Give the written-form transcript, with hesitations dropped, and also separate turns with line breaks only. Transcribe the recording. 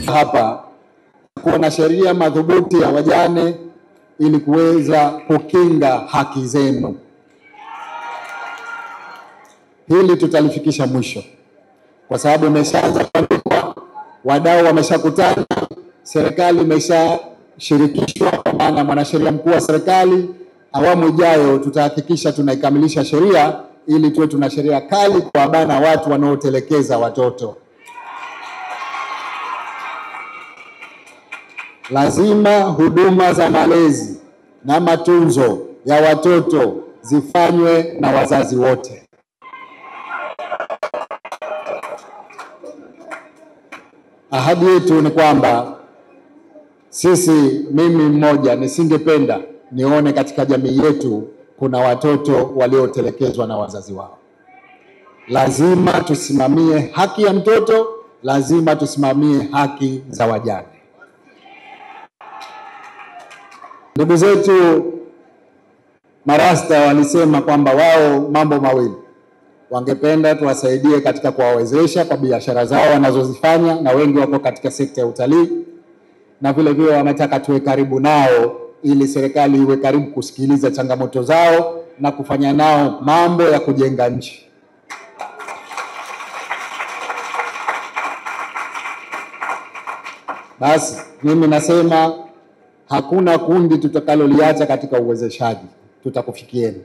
hapa kuwa na sheria madhubuti ya wajane ili kuweza kukinga haki zenu. Hili tutalifikisha mwisho, kwa sababu imeshaanza kuandikwa, wadau wameshakutana, serikali imeshashirikishwa, kwa maana mwanasheria mkuu wa serikali. Awamu ijayo tutahakikisha tunaikamilisha sheria ili tuwe tuna sheria kali kwa bana watu wanaotelekeza watoto. Lazima huduma za malezi na matunzo ya watoto zifanywe na wazazi wote. Ahadi yetu ni kwamba mimi mmoja nisingependa nione katika jamii yetu kuna watoto waliotelekezwa na wazazi wao. Lazima tusimamie haki ya mtoto, lazima tusimamie haki za wajane. Ndugu zetu marasta walisema kwamba wao mambo mawili wangependa tuwasaidie katika kuwawezesha kwa biashara zao wanazozifanya, na wengi wako katika sekta ya utalii, na vile vile wametaka tuwe karibu nao ili serikali iwe karibu kusikiliza changamoto zao na kufanya nao mambo ya kujenga nchi. Basi mimi nasema hakuna kundi tutakaloliacha katika uwezeshaji, tutakufikieni.